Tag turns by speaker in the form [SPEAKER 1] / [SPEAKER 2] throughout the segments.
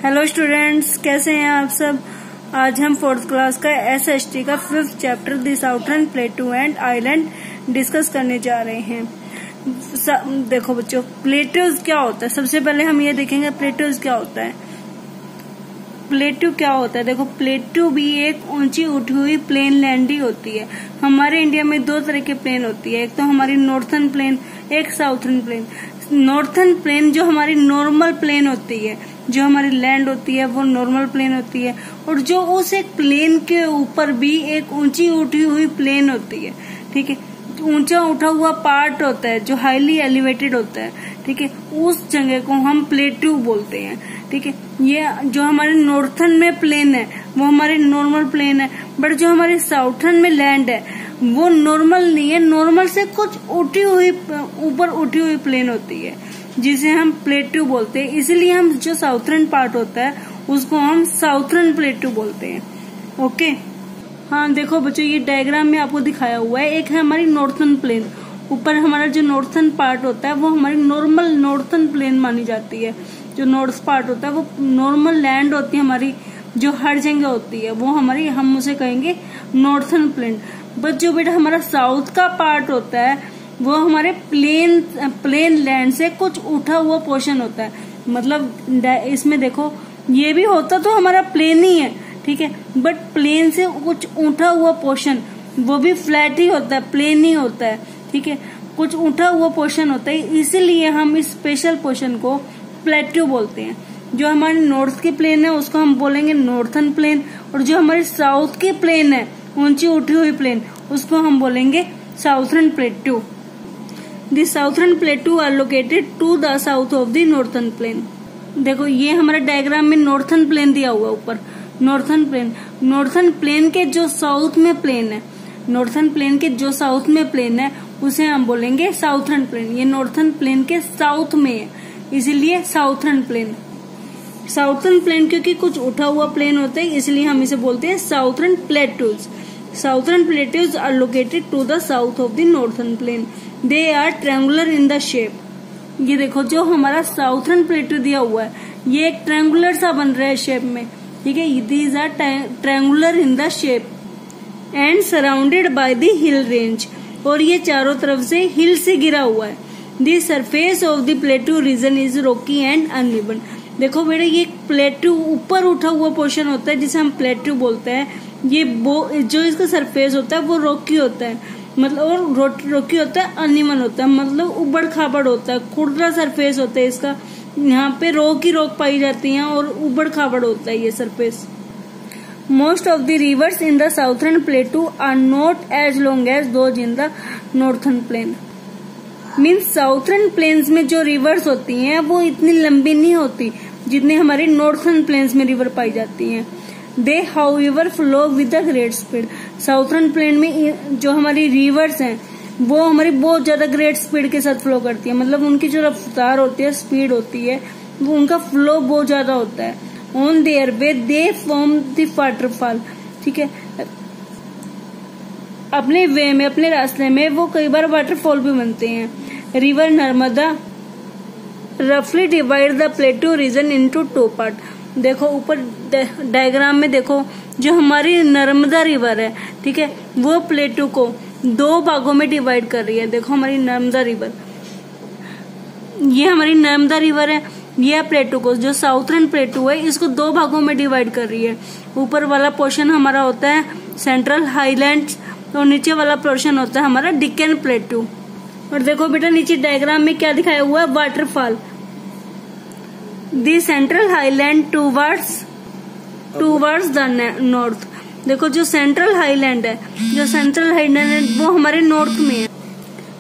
[SPEAKER 1] Hello students, कैसे हैं आप सब। आज हम 4th क्लास का SST का 5th chapter the southern प्लेटू and island discuss करने जा रहे हैं। देखो बच्चों, प्लेटूज क्या होता है। सबसे पहले हम ये देखेंगे प्लेटूज क्या होता है। प्लेटू क्या होता है, देखो प्लेटू भी एक ऊंची उठी हुई प्लेन लैंड ही होती है। हमारे इंडिया में दो तरह के प्लेन होती है, एक तो हमारी नॉर्थर्न प्लेन, एक साउथर्न प्लेन। नॉर्थर्न प्लेन जो हमारी नॉर्मल प्लेन होती है, जो हमारी लैंड होती है वो नॉर्मल प्लेन होती है, और जो उस एक प्लेन के ऊपर भी एक ऊंची उठी हुई प्लेन होती है। ठीक है, ऊंचा उठा हुआ पार्ट होता है जो हाईली एलिवेटेड होता है। ठीक है, उस जगह को हम प्लेटू बोलते हैं। ठीक है, ये जो हमारे नॉर्थर्न में प्लेन है वो हमारे नॉर्मल प्लेन है, बट जो हमारे साउथर्न में लैंड है वो नॉर्मल नहीं है, नॉर्मल से कुछ उठी हुई ऊपर उठी हुई प्लेन होती है जिसे हम प्लेटू बोलते हैं। इसलिए हम जो साउथर्न पार्ट होता है उसको हम साउथर्न प्लेटू बोलते हैं। ओके, हाँ देखो बच्चों, ये डायग्राम में आपको दिखाया हुआ है। एक है हमारी नॉर्थर्न प्लेन, ऊपर हमारा जो नॉर्थर्न पार्ट होता है वो हमारी नॉर्मल नॉर्थर्न प्लेन मानी जाती है। जो नॉर्थ पार्ट होता है वो नॉर्मल लैंड होती है हमारी, जो हर जगह होती है वो हमारी, हम उसे कहेंगे नॉर्थर्न प्लेन। बट जो बेटा हमारा साउथ का पार्ट होता है वो हमारे प्लेन लैंड से कुछ उठा हुआ पोर्शन होता है। मतलब इसमें देखो, ये भी होता तो हमारा प्लेन ही है, ठीक है, बट प्लेन से कुछ उठा हुआ पोर्शन, वो भी फ्लैट ही होता है, प्लेन ही होता है। ठीक है, कुछ उठा हुआ पोर्शन होता है, इसीलिए हम इस स्पेशल पोर्शन को प्लेट्यू बोलते हैं। जो हमारे नॉर्थ की प्लेन है उसको हम बोलेंगे नॉर्थर्न प्लेन, और जो हमारे साउथ की प्लेन है, ऊंची उठी हुई प्लेन, उसको हम बोलेंगे southern plateau. The southern plateau are located to the south of the northern plain. देखो ये हमारा डायग्राम में नॉर्थर्न प्लेन दिया हुआ है ऊपर, नॉर्थर्न प्लेन के जो साउथ में प्लेन है, नॉर्थर्न प्लेन के जो साउथ में प्लेन है उसे हम बोलेंगे साउथर्न प्लेन। ये नॉर्थर्न प्लेन के साउथ में है, इसीलिए साउथर्न प्लेन। साउथर्न प्लेन क्योंकि कुछ उठा हुआ प्लेन होता है, इसलिए हम इसे बोलते हैं southern plateaus. Southern plateaus are located to the south of the northern plain. They are triangular in the shape. ये देखो जो हमारा साउथर्न प्लेटू दिया हुआ है ये एक ट्रायंगुलर सा बन रहा है शेप में। ठीक है, these are triangular in the shape and surrounded by the hill range, और ये चारों तरफ से हिल से घिरा हुआ है। The surface of the plateau region is rocky and uneven. देखो बेटा, ये प्लेटू ऊपर उठा हुआ पोर्शन होता है जिसे हम प्लेटू बोलते हैं। ये जो इसका सरफेस होता है वो रॉकी होता है, मतलब, और रॉकी होता है, अनइवन होता है, मतलब उबड़ खाबड़ होता है, खुरदरा सरफेस होता है इसका। यहाँ पे रोक ही रोक पाई जाती है और उबड़ खाबड़ होता है ये surface. Most of the rivers in the southern plateau are not as long as those in the northern plain. Means southern plains में जो रिवर्स होती हैं वो इतनी लंबी नहीं होती जितनी हमारी नॉर्थर्न प्लेन्स में रिवर पाई जाती हैं। They however flow with a great speed. Southern plain में जो हमारी रिवर्स हैं वो हमारी बहुत ज्यादा ग्रेट स्पीड के साथ फ्लो करती है, मतलब उनकी जो रफ्तार होती है, स्पीड होती है, वो उनका फ्लो बहुत ज्यादा होता है। On their way they form the waterfall. ठीक है, अपने वे में, अपने रास्ते में वो कई बार वाटरफॉल भी बनते हैं। रिवर नर्मदा रफली divide the plateau region into 2 part. देखो ऊपर डायग्राम में देखो, जो हमारी नर्मदा रिवर है, ठीक है, वो प्लेटू को 2 भागों में डिवाइड कर रही है। देखो हमारी नर्मदा रिवर, ये हमारी नर्मदा रिवर है, ये प्लेटू को, जो साउथर्न प्लेटू है, इसको 2 भागों में डिवाइड कर रही है। ऊपर वाला पोर्शन हमारा होता है सेंट्रल हाईलैंड्स, और नीचे वाला पोर्शन होता है हमारा डिक्कन प्लेटू। और देखो बेटा नीचे डायग्राम में क्या दिखाया हुआ है, waterfall. The central highland towards the north. देखो जो सेंट्रल हाईलैंड है, वो हमारे नॉर्थ में है।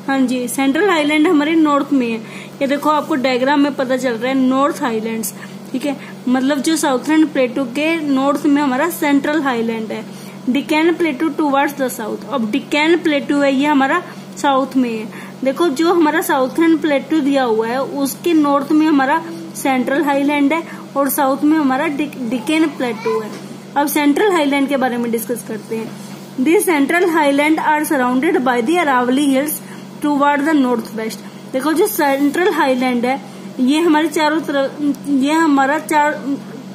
[SPEAKER 1] हाँ जी, सेंट्रल हाईलैंड हमारे नॉर्थ में है। ये देखो आपको डायग्राम में पता चल रहा है नॉर्थ हाईलैंड्स। ठीक है, मतलब जो साउथर्न प्लेटू के नॉर्थ में हमारा सेंट्रल हाईलैंड है। Deccan प्लेटू towards the south. अब डिक्कन प्लेटू है ये हमारा साउथ में है। देखो जो हमारा साउथर्न प्लेटू दिया हुआ है उसके नॉर्थ में हमारा सेंट्रल हाईलैंड है और साउथ में हमारा डिक्कन प्लेटू है। अब सेंट्रल हाईलैंड के बारे में डिस्कस करते हैं। The central highland are surrounded by the Aravali hills toward the north west. देखो जो सेंट्रल हाईलैंड है ये हमारे चारों तरफ, ये हमारा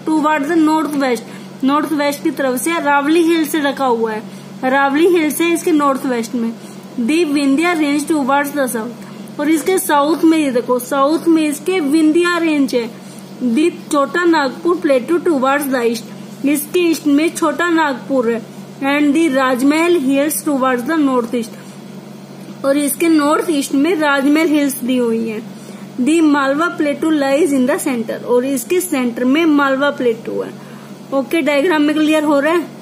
[SPEAKER 1] toward the north waste. North west की तरफ से अरावली हिल से ढका हुआ है। अरावली हिल से इसके नॉर्थ वेस्ट में। The Vindhya range towards the south. और इसके साउथ में ये देखो, साउथ में इसके विंध्या रेंज है। दी छोटा नागपुर प्लेटू टूवर्ड्स द ईस्ट। इसके ईस्ट में छोटा नागपुर है। And the Rajmahal hills towards the north east. और इसके नॉर्थ ईस्ट में राजमहल हिल्स दी हुई है। The Malwa plateau lies in the centre. और इसके सेंटर में मालवा प्लेटू है। ओके, डायग्राम में क्लियर हो रहा है।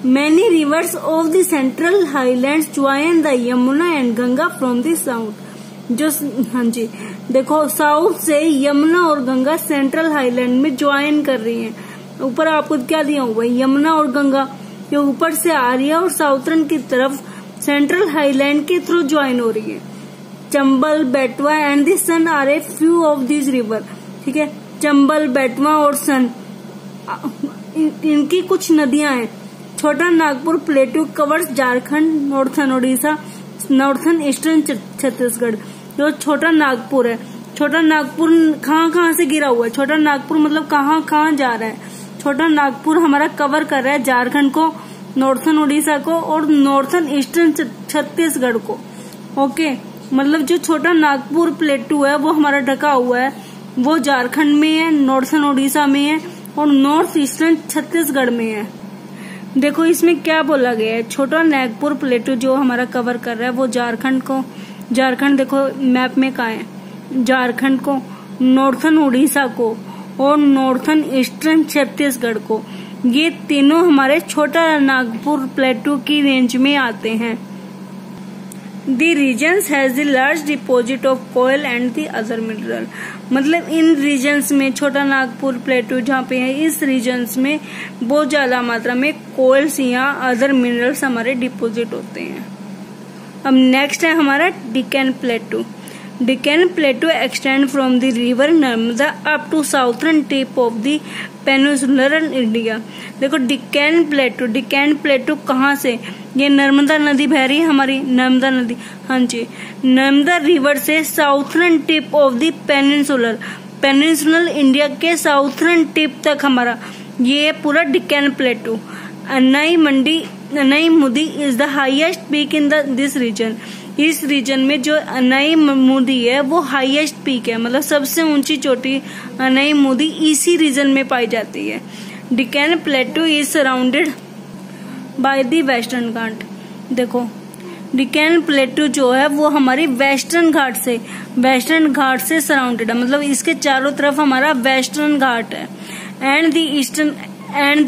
[SPEAKER 1] Many reverse of the central highlands join the Yamuna and Ganga from the south. जो हाँ जी देखो, साउथ से यमुना और गंगा सेंट्रल हाईलैंड में ज्वाइन कर रही हैं। ऊपर आपको क्या दिया हुआ है, यमुना और गंगा ये ऊपर से आ रही है और साउथर्न की तरफ सेंट्रल हाईलैंड के थ्रू ज्वाइन हो रही है। Chambal, Betwa and the Son are a few of this river. ठीक है, चंबल, बेटवा और सन इनकी कुछ नदियां हैं। छोटा Nagpur प्लेटू covers Jharkhand, northern Odisha, northern eastern Chhattisgarh. जो छोटा नागपुर है, छोटा नागपुर कहाँ से गिरा हुआ है, छोटा नागपुर मतलब कहाँ जा रहा है। छोटा नागपुर हमारा कवर कर रहा है झारखंड को, नॉर्थन ओडिशा को और नॉर्थन ईस्टर्न छत्तीसगढ़ को। ओके, मतलब जो छोटा नागपुर प्लेटू है वो हमारा ढका हुआ है, वो झारखंड में है, नॉर्थन ओडिशा में है और नॉर्थ ईस्टर्न छत्तीसगढ़ में है। देखो इसमें क्या बोला गया है, छोटा नागपुर प्लेटू जो हमारा कवर कर रहा है वो झारखंड को, झारखंड देखो मैप में कहाँ है, झारखंड को, नॉर्थन उड़ीसा को और नॉर्थन ईस्टर्न छत्तीसगढ़ को। ये तीनों हमारे छोटा नागपुर प्लेटू की रेंज में आते हैं। The regions has the large deposit of coal and the other mineral। मतलब इन रीजन्स में छोटा नागपुर प्लेटू जहाँ पे है, इस रीजन्स में बहुत ज्यादा मात्रा में कोयल्स या अदर मिनरल्स हमारे डिपोजिट होते हैं। अब नेक्स्ट है हमारा Deccan plateau. Deccan plateau extend from the river Narmada up to southern tip of the peninsular India. देखो डिकैन प्लेटू कहाँ से, ये नर्मदा नदी बह रही है हमारी, नर्मदा नदी, हाँ जी, नर्मदा रिवर से southern tip of the peninsular India के साउथर्न टिप तक हमारा ये पूरा Deccan plateau. Anai Mudi is the highest peak in this region. इस रीजन में जो अनाई मुदी है वो हाईएस्ट पीक है, मतलब सबसे ऊंची चोटी अनाई मुदी इसी रीजन में पाई जाती है। Deccan plateau is surrounded by the Western Ghat. देखो डिकैन प्लेटू जो है वो हमारी वेस्टर्न घाट से सराउंडेड है, मतलब इसके चारों तरफ हमारा वेस्टर्न घाट है। एंड द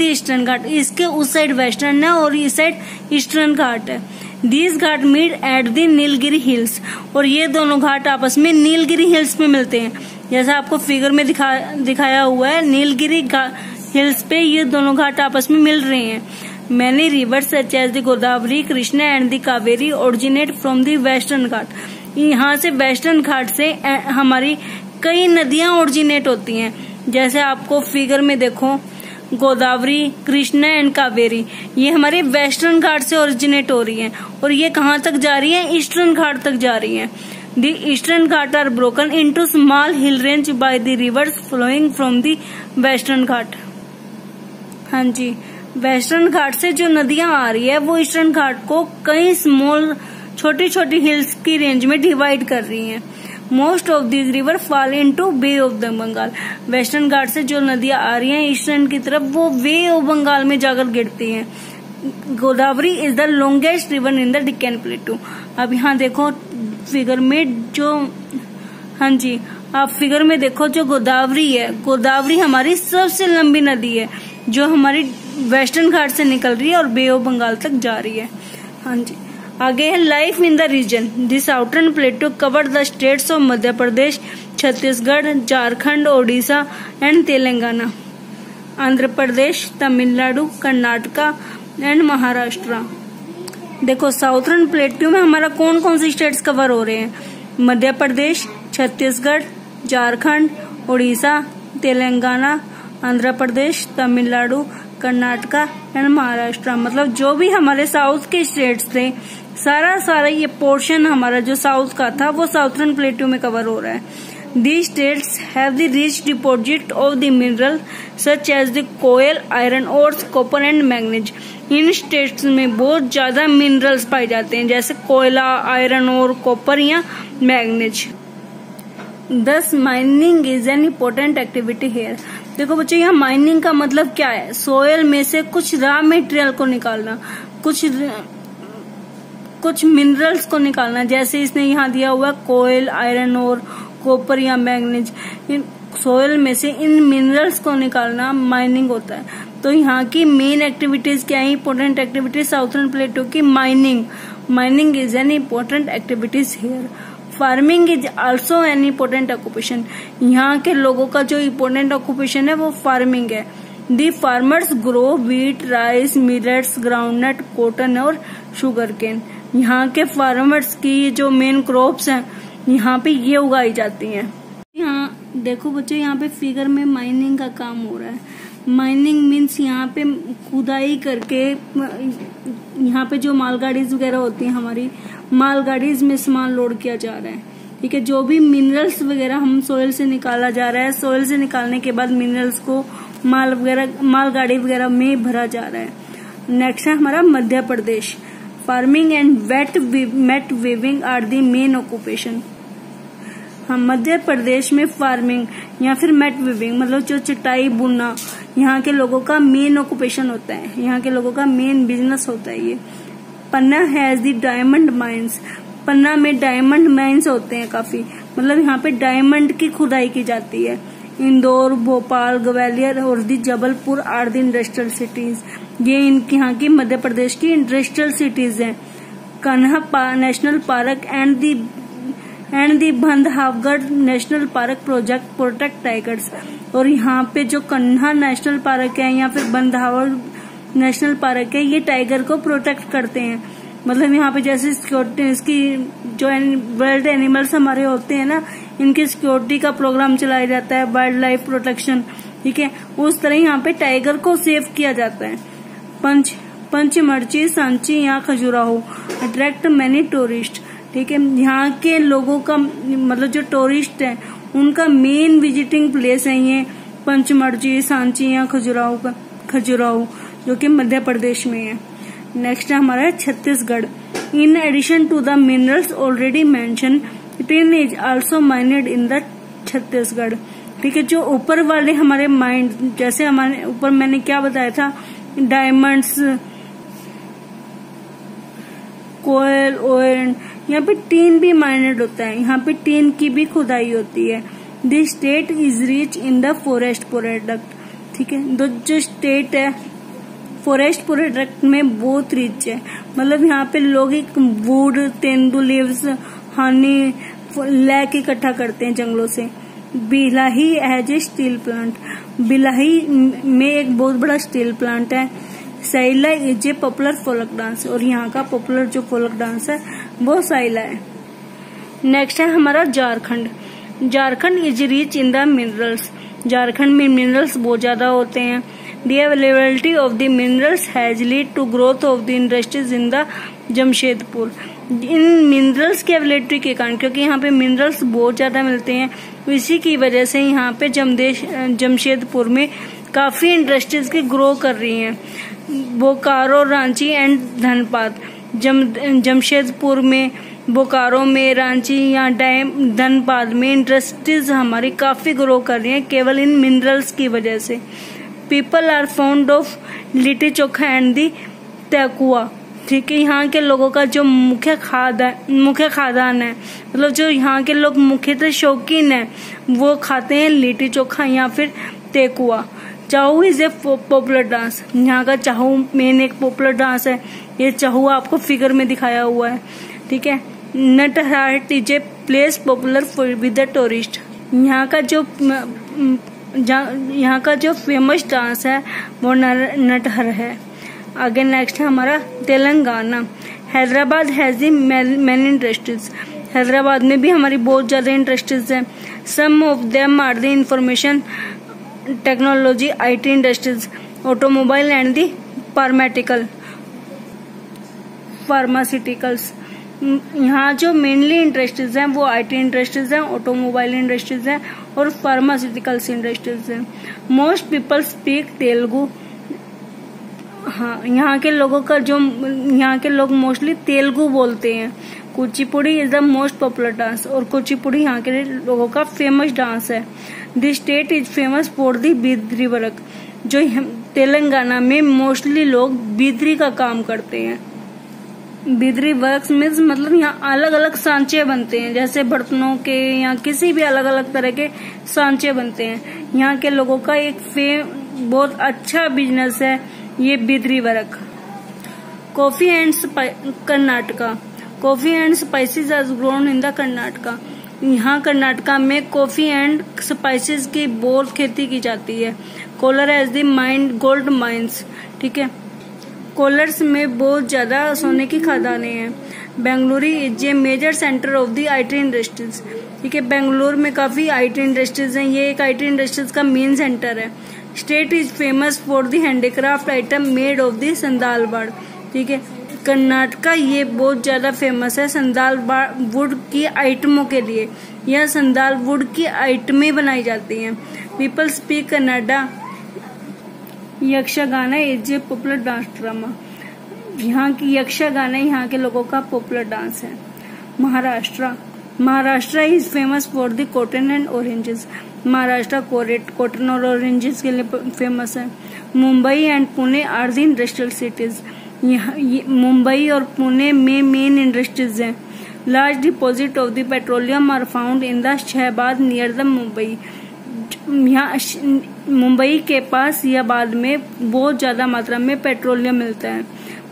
[SPEAKER 1] ईस्टर्न घाट, इसके उस साइड वेस्टर्न है और इस साइड ईस्टर्न घाट है। This Ghat meet at the Nilgiri hills. और ये दोनों घाट आपस में नीलगिरी हिल्स में मिलते हैं, जैसा आपको फिगर में दिखाया हुआ है। नीलगिरी हिल्स पे ये दोनों घाट आपस में मिल रहे हैं। Many rivers such as the Godavari, Krishna and the Kaveri originate from the Western Ghat. यहाँ से वेस्टर्न घाट से हमारी कई नदियां ओरिजिनेट होती हैं, जैसे आपको फिगर में देखो गोदावरी, कृष्णा एंड कावेरी, ये हमारे वेस्टर्न घाट से ओरिजिनेट हो रही हैं और ये कहाँ तक जा रही है, ईस्टर्न घाट तक जा रही हैं। The Eastern Ghat are broken into small hill range by the rivers flowing from the Western Ghat. हाँ जी, वेस्टर्न घाट से जो नदियां आ रही है वो ईस्टर्न घाट को कई स्मॉल छोटी छोटी हिल्स की रेंज में डिवाइड कर रही हैं। Most of this river fall into Bay of the Bengal. Western Ghat से जो नदियां आ रही हैं ईस्टर्न की तरफ वो बे ऑफ बंगाल में जाकर गिरती हैं। Godavari is the longest river in the Deccan plateau. अब यहाँ देखो फिगर में जो, हाँ जी आप फिगर में देखो जो गोदावरी है, गोदावरी हमारी सबसे लंबी नदी है जो हमारी वेस्टर्न घाट से निकल रही है और बे ऑफ बंगाल तक जा रही है। हाँ जी, आगे है life in the region. This southern plateau cover the states of Madhya Pradesh, Chhattisgarh, Jharkhand, Odisha and Telangana, Andhra Pradesh, Tamil Nadu, Karnataka and Maharashtra. देखो साउथर्न प्लेटू में हमारा कौन कौन सी स्टेट्स कवर हो रहे हैं, मध्य प्रदेश, छत्तीसगढ़, झारखंड, ओडिशा, तेलंगाना, आंध्र प्रदेश, तमिलनाडु, कर्नाटका एंड महाराष्ट्र। मतलब जो भी हमारे साउथ के स्टेट्स थे सारा ये पोर्शन हमारा जो साउथ का था वो साउथर्न प्लेटू में कवर हो रहा है। These states have the rich deposit of the mineral such as the coal, iron ores, copper and manganese. In states में बहुत ज्यादा मिनरल्स पाए जाते हैं, जैसे कोयला, आयरन और कॉपर या manganese. Thus mining is an important activity here. देखो बच्चों, यहाँ माइनिंग का मतलब क्या है? सोयल में से कुछ रॉ मटेरियल को निकालना, कुछ मिनरल्स को निकालना, जैसे इसने यहाँ दिया हुआ कोयल, आयरन और कॉपर या मैग्नीज। सोयल में से इन मिनरल्स को निकालना माइनिंग होता है। तो यहाँ की मेन एक्टिविटीज क्या है? इंपॉर्टेंट एक्टिविटीज साउथर्न प्लेटो की mining is an important activities here. Farming is also an important occupation. यहाँ के लोगों का जो इम्पोर्टेंट ऑक्यूपेशन है वो फार्मिंग है। The farmers grow wheat, rice, millets, groundnut, cotton और शुगर केन। यहाँ के फार्मर्स की जो मेन क्रॉप्स हैं यहाँ पे ये उगाई जाती हैं। यहाँ देखो बच्चों, यहाँ पे फिगर में माइनिंग का काम हो रहा है। माइनिंग मीन्स यहाँ पे खुदाई करके यहाँ पे जो मालगाड़ीज वगैरह होती हैं, हमारी मालगाड़ीज में सामान लोड किया जा रहा है। ठीक है, जो भी मिनरल्स वगैरह हम सोयल से निकाला जा रहा है, सोयल से निकालने के बाद मिनरल्स को मालगाड़ी वगैरह में भरा जा रहा है। नेक्स्ट है हमारा Madhya Pradesh. Farming and mat weaving are the main occupation. हाँ, मध्य प्रदेश में फार्मिंग या फिर मैट वीविंग मतलब जो चटाई बुनना यहाँ के लोगों का मेन ऑक्यूपेशन होता है, यहाँ के लोगों का मेन बिजनेस होता है ये। पन्ना हैज दी डायमंड माइंस। पन्ना में डायमंड माइंस होते हैं काफी, मतलब यहाँ पे डायमंड की खुदाई की जाती है। इंदौर, भोपाल, ग्वालियर और the Jabalpur are the industrial cities. ये इनकी यहाँ की मध्य प्रदेश की इंडस्ट्रियल सिटीज हैं। Kanha national park and the Bandhavgarh national park protect tigers. और यहाँ पे जो कन्हा नेशनल पार्क है या फिर बंधवगढ़ नेशनल पार्क है, ये टाइगर को प्रोटेक्ट करते हैं। मतलब यहाँ पे जैसे सिक्योरिटी, इसकी जो वर्ल्ड एनिमल्स हमारे होते हैं ना, इनकी सिक्योरिटी का प्रोग्राम चलाया जाता है, वाइल्ड लाइफ प्रोटेक्शन। ठीक है, उस तरह यहाँ पे टाइगर को सेव किया जाता है। पंचमढ़ी, सांची या खजुराहो अट्रैक्ट मैनी टूरिस्ट। ठीक है, यहाँ के लोगों का मतलब जो टूरिस्ट है उनका मेन विजिटिंग प्लेस है ये पंचमढ़ी, सांची या खजुराहो जो कि मध्य प्रदेश में है। नेक्स्ट है हमारा Chhattisgarh. In addition to the minerals already mention, tin is also mined in the Chhattisgarh. ठीक है, जो ऊपर वाले हमारे माइंड, जैसे हमारे ऊपर मैंने क्या बताया था, डायमंड्स, कोयल, ऑयल, यहाँ पे टीन भी माइनेड होता है, यहाँ पे टीन की भी खुदाई होती है। This state is rich in the forest product. ठीक है, जो स्टेट है फॉरेस्ट प्रोडक्ट में बहुत रिच है। मतलब यहाँ पे लोग एक wood, tendu leaves, honey, lac इकट्ठा करते हैं जंगलों से। Bhilai has a steel plant. Bhilai में एक बहुत बड़ा स्टील प्लांट है। Saila is a popular folk dance. और यहाँ का पॉपुलर जो फोक डांस है वो साइला है। नेक्स्ट है हमारा Jharkhand. Jharkhand is rich in the minerals. Jharkhand में मिनरल्स बहुत ज्यादा होते हैं। The availability of the minerals has led to growth of the industries in the Jamshedpur. In minerals की अवेलेबिलिटी के कारण, क्योंकि यहाँ पे मिनरल्स बहुत ज्यादा मिलते हैं, इसी की वजह से यहाँ पे जमशेदपुर में काफी इंडस्ट्रीज की ग्रो कर रही हैं। बोकारो, रांची एंड धनबाद। जमशेदपुर में, बोकारो में, रांची या धनबाद में इंडस्ट्रीज हमारी काफी ग्रो कर रही हैं केवल इन मिनरल्स की वजह से। People are found of litti chokha and the thekua. ठीक है, यहाँ के लोगों का जो मुख्य खाद्यान्न है, मतलब जो यहाँ के लोग मुख्यतः शौकीन है, वो खाते हैं लिट्टी चोखा या फिर तेकुआ। चाहू इज ए पॉपुलर डांस। यहाँ का चाहू मेन एक पॉपुलर डांस है। ये चाहू आपको फिगर में दिखाया हुआ है। ठीक है, Netarhat is a place popular with the tourist. यहाँ का जो फेमस डांस है वो नटहर है। आगे नेक्स्ट है हमारा Telangana. Hyderabad has the many industries. Hyderabad में भी हमारी बहुत ज्यादा इंडस्ट्रीज है। Some of them are the information technology, IT industries, automobile and the pharmaceuticals. यहाँ जो मेनली इंडस्ट्रीज हैं वो आईटी इंडस्ट्रीज हैं, ऑटोमोबाइल इंडस्ट्रीज हैं और फार्मास्यूटिकल्स इंडस्ट्रीज हैं। Most people speak Telugu. हाँ, यहाँ के लोग मोस्टली तेलुगु बोलते हैं। Kuchipudi is the most popular dance, और कुचिपुड़ी यहाँ के लोगों का फेमस डांस है। This state is famous for the Bidri work. जो तेलंगाना में मोस्टली लोग बिद्री का काम करते हैं। बिद्री वर्क्स मीन्स मतलब यहाँ अलग अलग सांचे बनते हैं, जैसे बर्तनों के या किसी भी अलग अलग तरह के सांचे बनते हैं। यहाँ के लोगों का एक बहुत अच्छा बिजनेस है ये Bidri work. Coffee and Karnataka. Coffee and spices are grown in the Karnataka. यहाँ कर्नाटका में कॉफी एंड स्पाइसेस की बहुत खेती की जाती है। Kolar has the main gold mines, ठीक है। कोलर्स में बहुत ज्यादा सोने की खदानें हैं। Bengaluru is a major centre of the IT industries, ठीक है। बेंगलुरु में काफी आईटी इंडस्ट्रीज हैं, ये एक आईटी इंडस्ट्रीज का मेन सेंटर है। State is famous for the handicraft item made of the sandal wood, ठीक है। कर्नाटका ये बहुत ज्यादा फेमस है संदाल वुड की आइटमों के लिए। यह संदाल वुड की आइटमें बनाई जाती हैं। People speak Kannada. Yakshagana is a popular dance drama. यहाँ की यक्षगाना यहाँ के लोगों का पॉपुलर डांस है। Maharashtra is famous for the cotton and oranges. Maharashtra cotton और ऑरेंजेस के लिए फेमस है। Mumbai and Pune are the industrial cities. Mumbai और पुणे में मेन इंडस्ट्रीज हैं। Large deposit of the petroleum are found in the Shahbad near the Mumbai. यहाँ मुंबई के पास शहबाद में बहुत ज्यादा मात्रा में पेट्रोलियम मिलता है,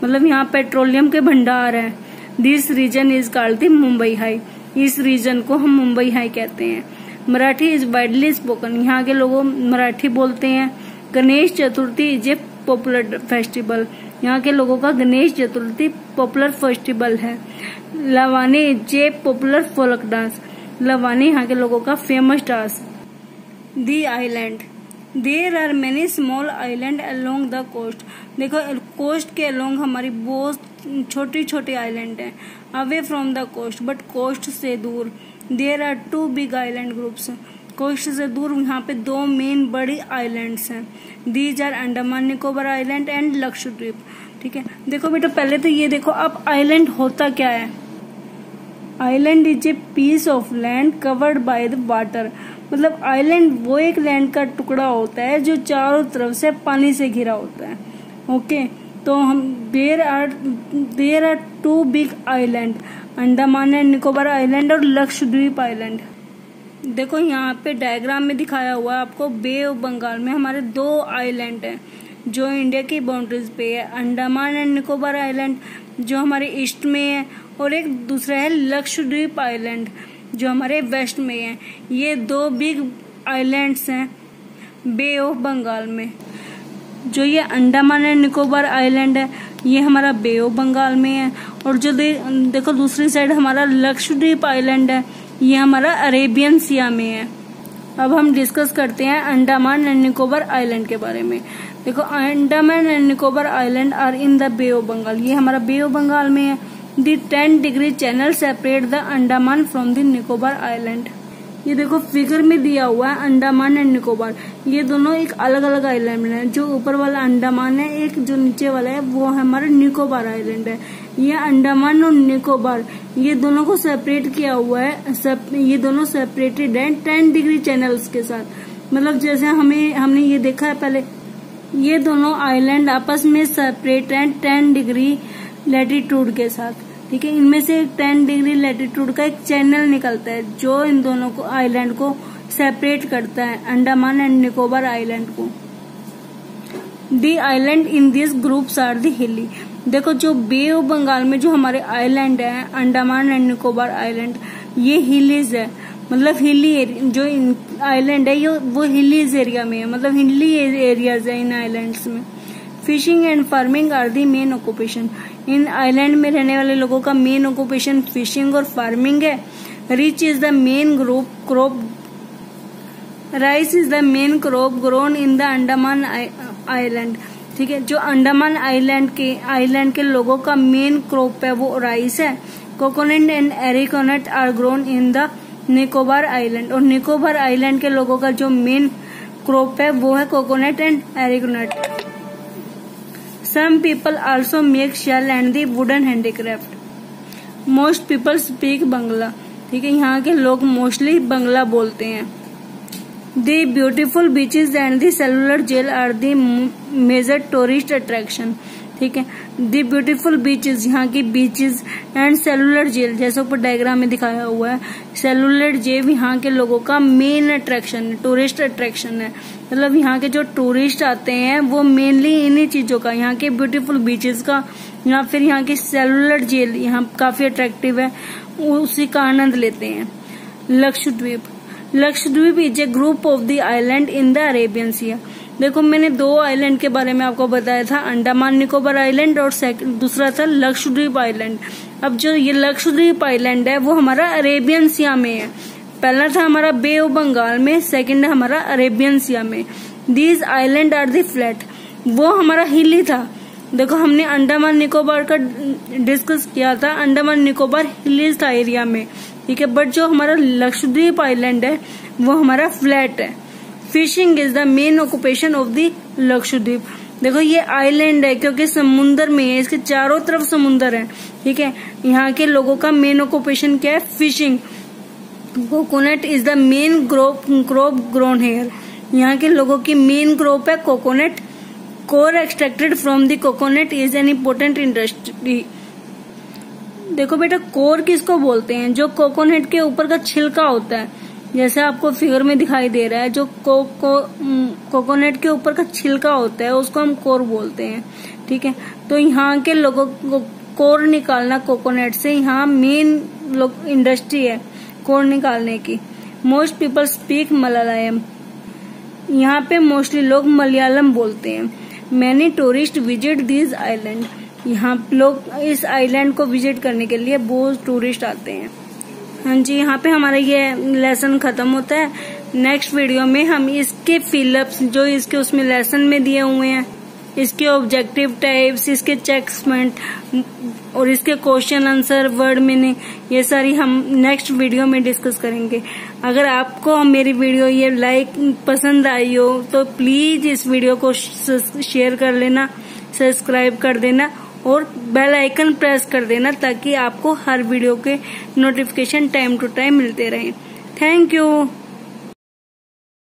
[SPEAKER 1] मतलब यहाँ पेट्रोलियम के भंडार हैं। This region is called the Mumbai High. इस रीजन को हम मुंबई हाई कहते हैं। Marathi is widely spoken. यहाँ के लोग मराठी बोलते हैं। Ganesh Chaturthi is a popular festival. यहाँ के लोगों का गणेश चतुर्थी पॉपुलर फेस्टिवल है। Lavani is a popular folk dance. Lavani यहाँ के लोगों का famous dance. The island. There are many small island along the coast. देखो कोस्ट के अलोंग हमारी बहुत छोटी छोटी आइलैंड है। Away from the coast, but coast से दूर। There are 2 big island groups. Coast से दूर यहाँ पे 2 मेन बड़ी आइलैंड्स हैं। These are Andaman Nicobar island and Lakshadweep, ठीक है। देखो बेटा पहले तो ये देखो अब आइलैंड होता क्या है। Island is a piece of land covered by the water. मतलब आइलैंड वो एक लैंड का टुकड़ा होता है जो चारों तरफ से पानी से घिरा होता है। ओके, तो हम there are 2 big island, Andaman and Nicobar island और लक्षद्वीप आइलैंड। देखो यहाँ पे डायग्राम में दिखाया हुआ है आपको बे ऑफ बंगाल में हमारे 2 आइलैंड हैं जो इंडिया की बाउंड्रीज पे है। अंडमान एंड निकोबार आइलैंड जो हमारे ईस्ट में है, और एक दूसरा है लक्षद्वीप आइलैंड जो हमारे वेस्ट में है। ये 2 बिग आइलैंड्स हैं बे ऑफ बंगाल में। जो ये अंडमान एंड निकोबार आइलैंड है ये हमारा बे ऑफ बंगाल में है, और जो देखो दूसरी साइड हमारा लक्षद्वीप आइलैंड है ये हमारा अरेबियन सिया में है। अब हम डिस्कस करते हैं अंडमान एंड निकोबार आइलैंड के बारे में। देखो Andaman and Nicobar island are in the Bay of Bengal. ये हमारा बे ऑफ बंगाल में है। The 10 degree channel separate the Andaman from the Nicobar island. ये देखो फिगर में दिया हुआ है अंडमान एंड निकोबार, ये दोनों एक अलग अलग आइलैंड है। जो ऊपर वाला अंडमान है, एक जो नीचे वाला है वो हमारा निकोबार आइलैंड है। ये अंडमान और निकोबार ये दोनों को सेपरेट किया हुआ है। ये दोनों सेपरेटेड है 10 डिग्री चैनल्स के साथ। मतलब जैसे हमने ये देखा है पहले, ये दोनों आइलैंड आपस में सेपरेट है 10 डिग्री लैटिट्यूड के साथ, ठीक है। इनमें से 10 डिग्री लैटिट्यूड का एक चैनल निकलता है जो इन दोनों को आइलैंड को सेपरेट करता है, अंडमान एंड निकोबार आइलैंड को। The island in this groups are the hilly. देखो जो बे ऑफ बंगाल में जो हमारे आइलैंड है अंडमान एंड निकोबार आइलैंड, ये हिलीज है। मतलब हिली जो आइलैंड है ये वो हिलीज एरिया में है, मतलब हिली एरियाज है इन आइलैंड्स में। Fishing and farming are the main occupation. इन आइलैंड में रहने वाले लोगों का मेन ऑक्यूपेशन फिशिंग और फार्मिंग है। Rice is the main crop rice is the main crop grown in the Andaman island, ठीक है। जो अंडमान आइलैंड के लोगों का मेन क्रॉप है वो राइस है। Coconut and arecanut are grown in the Nicobar island. और निकोबार आइलैंड के लोगों का जो मेन क्रॉप है वो है coconut and arecanut. Some people also make shell and the wooden handicraft. Most people speak Bangla. ठीक है, यहाँ के लोग मोस्टली बंगला बोलते हैं। The beautiful beaches and the cellular jail are the major tourist attraction. ठीक है, दी ब्यूटीफुल बीचेस, यहाँ की बीचेस एंड सेलुलर जेल, जैसे ऊपर डायग्राम में दिखाया हुआ है, सेलुलर जेल यहाँ के लोगों का मेन अट्रैक्शन है, टूरिस्ट अट्रैक्शन है। मतलब यहाँ के जो टूरिस्ट आते हैं वो मेनली इन्हीं चीजों का, यहाँ के ब्यूटीफुल बीचेस का या फिर यहाँ की सेलुलर जेल यहाँ काफी अट्रैक्टिव है, उसी का आनंद लेते हैं। Lakshadweep. Lakshadweep is a group of the island in the Arabian sea. देखो मैंने दो आइलैंड के बारे में आपको बताया था, अंडमान निकोबार आइलैंड और दूसरा था लक्षद्वीप आइलैंड। अब जो ये लक्षद्वीप आइलैंड है वो हमारा अरेबियन सिया में है। पहला था हमारा बे ऑफ बंगाल में, सेकंड है हमारा अरेबियन सिया में। These island are the flat, वो हमारा हिली था। देखो हमने अंडमान निकोबार का डिस्कस किया था, अंडमान निकोबार हिलीज था एरिया में। ठीक है, बट जो हमारा लक्षद्वीप आइलैंड है वो हमारा फ्लैट है। Fishing is the main occupation of the Lakshadweep. देखो ये आइलैंड है क्योंकि समुन्दर में है, इसके चारों तरफ समुन्दर है। ठीक है, यहाँ के लोगों का मेन ऑक्यूपेशन क्या है? Fishing. Coconut is the main crop grown here. यहाँ के लोगों की मेन क्रॉप है coconut. Coir extracted from the coconut is an important industry. देखो बेटा, कोर किसको बोलते हैं? जो कोकोनट के ऊपर का छिलका होता है, जैसे आपको फिगर में दिखाई दे रहा है, जो कोकोनट के ऊपर का छिलका होता है उसको हम कोर बोलते हैं। ठीक है, तो यहाँ के लोगों को कोर निकालना कोकोनट से यहाँ मेन इंडस्ट्री है कोर निकालने की। Most people speak Malayalam. यहाँ पे मोस्टली लोग मलयालम बोलते हैं। Many tourist visit this island. यहाँ लोग इस आइलैंड को विजिट करने के लिए बहुत टूरिस्ट आते हैं। हाँ जी, यहाँ पे हमारा ये लेसन खत्म होता है। नेक्स्ट वीडियो में हम इसके फिलअप्स जो इसके उसमें लेसन में दिए हुए हैं, इसके ऑब्जेक्टिव टाइप्स, इसके चेकमेंट और इसके क्वेश्चन आंसर, वर्ड मीनिंग, ये सारी हम नेक्स्ट वीडियो में डिस्कस करेंगे। अगर आपको मेरी वीडियो ये पसंद आई हो तो प्लीज इस वीडियो को शेयर कर लेना, सब्सक्राइब कर देना और बेल आइकन प्रेस कर देना ताकि आपको हर वीडियो के नोटिफिकेशन टाइम टू टाइम मिलते रहें। Thank you.